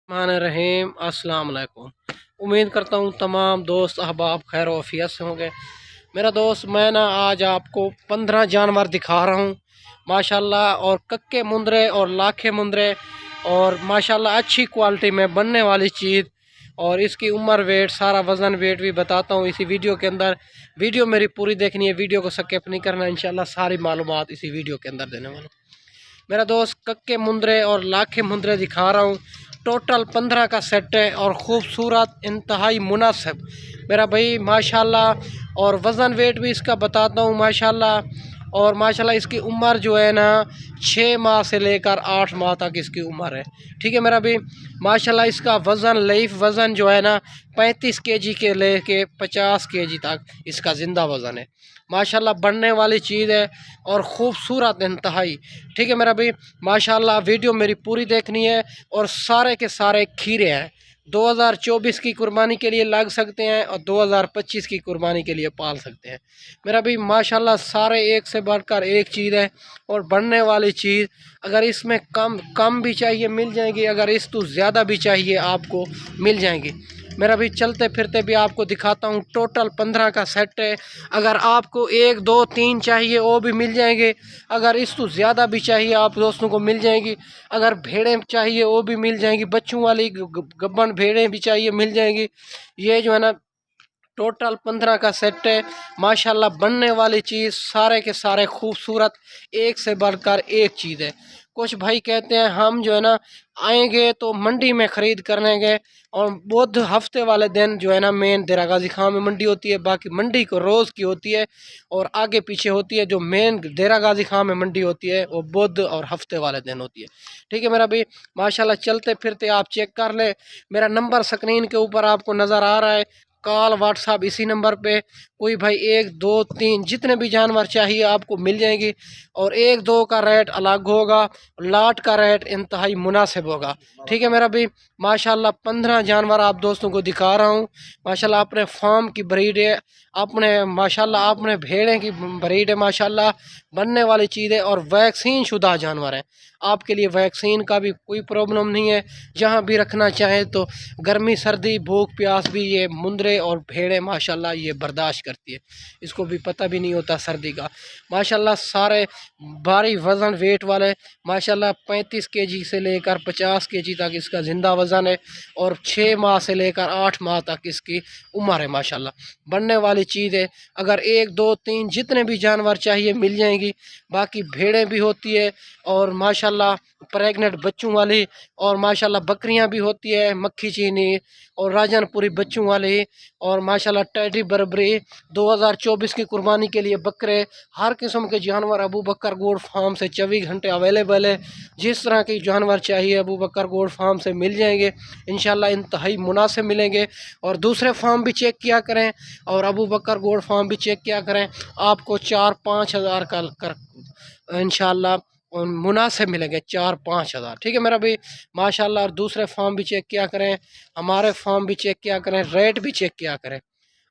मान रहीम अस्सलाम वालेकुम। उम्मीद करता हूँ तमाम दोस्त अहबाब खैर वफ़ियत से होंगे। मेरा दोस्त मैं ना आज आपको 15 जानवर दिखा रहा हूँ माशाल्लाह, और कक्के मुंदरे और लाखे मुंदरे, और माशाल्लाह अच्छी क्वालिटी में बनने वाली चीज़, और इसकी उम्र वेट सारा वज़न वेट भी बताता हूँ इसी वीडियो के अंदर। वीडियो मेरी पूरी देखनी है, वीडियो को स्किप नहीं करना, इंशाल्लाह सारी मालूमात इसी वीडियो के अंदर देने वाला हूँ। मेरा दोस्त कक्के मुंदरे और लाखे मुंदरे दिखा रहा हूँ। टोटल 15 का सेट है और ख़ूबसूरत इंतहाई मुनासिब मेरा भाई माशाल्लाह। और वज़न वेट भी इसका बताता हूँ माशाल्लाह। और माशाल्लाह इसकी उम्र जो है ना 6 माह से लेकर 8 माह तक इसकी उम्र है। ठीक है मेरा भाई माशाल्लाह। इसका वज़न लाइफ वज़न जो है ना 35 केजी के लेके 50 केजी तक इसका ज़िंदा वज़न है माशाल्लाह। बढ़ने वाली चीज़ है और ख़ूबसूरत इंतहाई। ठीक है मेरा भाई माशाल्लाह। वीडियो मेरी पूरी देखनी है और सारे के सारे खीरे हैं। 2024 की कुर्बानी के लिए लग सकते हैं और 2025 की कुर्बानी के लिए पाल सकते हैं मेरा भी माशाल्लाह। सारे एक से बढ़कर एक चीज़ है और बढ़ने वाली चीज़। अगर इसमें कम कम भी चाहिए मिल जाएगी, अगर इस तो ज़्यादा भी चाहिए आपको मिल जाएंगी मेरा भी। चलते फिरते भी आपको दिखाता हूँ। टोटल 15 का सेट है। अगर आपको 1 2 3 चाहिए वो भी मिल जाएंगे, अगर इस तो ज़्यादा भी चाहिए आप दोस्तों को मिल जाएंगी। अगर भेड़ें चाहिए वो भी मिल जाएंगी, बच्चों वाली गब्बन भेड़ें भी चाहिए मिल जाएंगी। ये जो है ना टोटल 15 का सेट है माशाल्लाह। बनने वाली चीज़ सारे के सारे खूबसूरत, एक से बढ़कर एक चीज़ है। कुछ भाई कहते हैं हम जो है ना आएंगे तो मंडी में ख़रीद करने गए, और बुध हफ्ते वाले दिन जो है ना मेन देरा गाजी खां में मंडी होती है, बाकी मंडी को रोज़ की होती है और आगे पीछे होती है। जो मेन देरा गाजी खां में मंडी होती है वो बुध और हफ्ते वाले दिन होती है। ठीक है मेरा भाई माशाल्लाह। चलते फिरते आप चेक कर ले, मेरा नंबर स्क्रीन के ऊपर आपको नज़र आ रहा है। कॉल व्हाट्सअप इसी नंबर पे। कोई भाई 1 2 3 जितने भी जानवर चाहिए आपको मिल जाएंगी, और 1 2 का रेट अलग होगा, लाट का रेट इंतहाई मुनासिब होगा। ठीक है मेरा भाई माशाल्लाह। 15 जानवर आप दोस्तों को दिखा रहा हूँ माशाल्लाह। अपने फार्म की ब्रीड है, अपने माशाल्लाह अपने भेड़ें की ब्रीड है माशाल्लाह। बनने वाली चीज़ है और वैक्सीन शुदा जानवर हैं। आपके लिए वैक्सीन का भी कोई प्रॉब्लम नहीं है, जहाँ भी रखना चाहें तो। गर्मी सर्दी भूख प्यास भी ये मुंदरे और भेड़ें माशाल्लाह ये बर्दाश्त करती है, इसको भी पता भी नहीं होता सर्दी का माशाल्लाह। सारे भारी वज़न वेट वाले माशाल्लाह। 35 केजी से लेकर 50 केजी तक इसका ज़िंदा वज़न है, और 6 माह से लेकर 8 माह तक इसकी उम्र है माशाल्लाह। बनने वाली चीज़ है। अगर 1 2 3 जितने भी जानवर चाहिए मिल जाएंगी। बाकी भेड़ें भी होती है और माशाल्लाह प्रेग्नेंट बच्चों वाली, और माशाल्लाह बकरियां भी होती है, मक्खी चीनी और राजनपुरी बच्चों वाली, और माशाल्लाह टैडी बरबरी। 2024 की कुर्बानी के लिए बकरे, हर किस्म के जानवर अबू बकर गोड फार्म से 24 घंटे अवेलेबल है। जिस तरह के जानवर चाहिए अबू बकर गोड फार्म से मिल जाएंगे इंशाल्लाह। इंतहाई मुनासिब मिलेंगे। और दूसरे फार्म भी चेक किया करें और अबू बकर गोड फार्म भी चेक किया करें, आपको 4-5 हज़ार का कर इंशाल्लाह मुनासिब मिलेंगे, 4-5 हज़ार। ठीक है मेरा भाई माशाल्लाह। और दूसरे फॉर्म भी चेक किया करें, हमारे फॉर्म भी चेक किया करें, रेट भी चेक किया करें।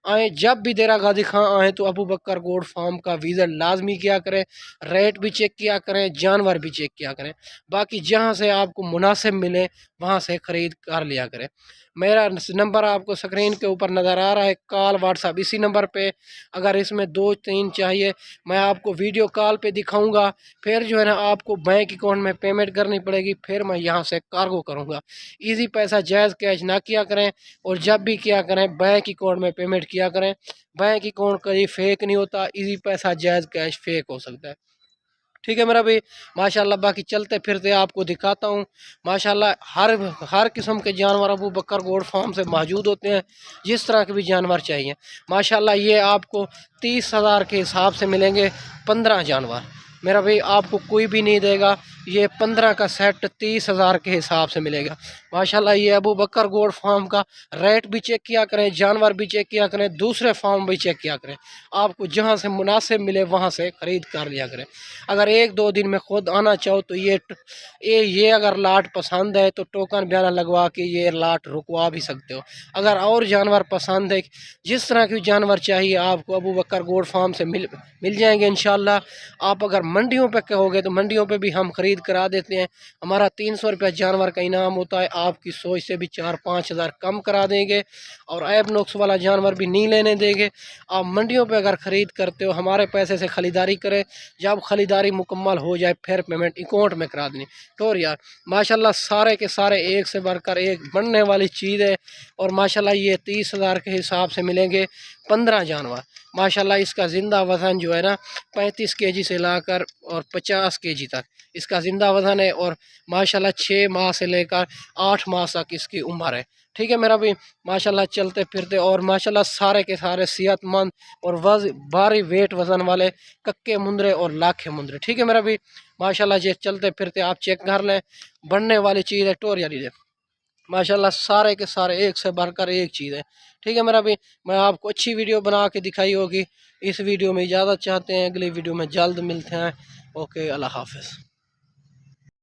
आए जब भी देरा गाजी खां आए तो अबू बकर गोड फार्म का विज़िट लाजमी किया करें, रेट भी चेक किया करें, जानवर भी चेक किया करें। बाकी जहां से आपको मुनासिब मिले वहां से ख़रीद कर लिया करें। मेरा नंबर आपको स्क्रीन के ऊपर नज़र आ रहा है, कॉल व्हाट्सअप इसी नंबर पे। अगर इसमें 2 3 चाहिए मैं आपको वीडियो कॉल पे दिखाऊंगा, फिर जो है ना आपको बैंक अकाउंट में पेमेंट करनी पड़ेगी, फिर मैं यहाँ से कार्गो करूँगा। ईजी पैसा जायज़ कैश ना किया करें, और जब भी किया करें बैंक अकाउंट में पेमेंट किया करें। बैंक अकाउंट कहीं फेक नहीं होता, इजी पैसा जायज़ कैश फेक हो सकता है। ठीक है मेरा भाई माशाल्लाह। बाकी चलते फिरते आपको दिखाता हूँ माशाल्लाह। हर किस्म के जानवर अबू बकर गोड फार्म से मौजूद होते हैं, जिस तरह के भी जानवर चाहिए माशाल्लाह। ये आपको 30,000 के हिसाब से मिलेंगे 15 जानवर मेरा भाई। आपको कोई भी नहीं देगा, ये 15 का सेट 30,000 के हिसाब से मिलेगा माशाल्लाह। ये अबू बकर गोड फार्म का रेट भी चेक किया करें, जानवर भी चेक किया करें, दूसरे फार्म भी चेक किया करें। आपको जहां से मुनासिब मिले वहां से ख़रीद कर लिया करें। अगर 1 2 दिन में ख़ुद आना चाहो तो ये अगर लाट पसंद है तो टोकन ब्याना लगवा के ये लाट रुकवा भी सकते हो। अगर और जानवर पसंद है, जिस तरह के जानवर चाहिए आपको अबू बकर गोड फार्म से मिल जाएंगे इंशाल्लाह। आप अगर मंडियों पे कहोगे तो मंडियों पे भी हम ख़रीद ख़रीद करा देते हैं। हमारा 300 रुपया जानवर का इनाम होता है, आपकी सोच से भी 4-5 हज़ार कम करा देंगे और ऐब नुक्स वाला जानवर भी नहीं लेने देंगे। आप मंडियों पे अगर ख़रीद करते हो हमारे पैसे से ख़रीदारी करें, जब ख़रीदारी मुकम्मल हो जाए फिर पेमेंट अकाउंट में करा देनी। तो यार माशाल्लाह सारे के सारे एक से बढ़कर एक बनने वाली चीज़ है। और माशाल्लाह ये 30,000 के हिसाब से मिलेंगे 15 जानवर। माशाल्लाह इसका ज़िंदा वज़न जो है ना 35 केजी से लाकर और 50 केजी तक इसका ज़िंदा वज़न है। और माशाल्लाह 6 माह से लेकर 8 माह तक इसकी उम्र है। ठीक है मेरा भी माशाल्लाह चलते फिरते और माशाल्लाह सारे के सारे सेहतमंद और भारी वेट वज़न वाले कक्के मुंदरे और लाखे मुंदरे। ठीक है मेरा भी माशाल्लाह ये चलते फिरते आप चेक कर लें, बनने वाली चीज़ है टोरिया लीजिए। माशाल्लाह सारे के सारे एक से बढ़कर एक चीज़ है। ठीक है मेरा भी मैं आपको अच्छी वीडियो बना के दिखाई होगी। इस वीडियो में इजाज़त चाहते हैं, अगली वीडियो में जल्द मिलते हैं। ओके, अल्लाह हाफ़िज़।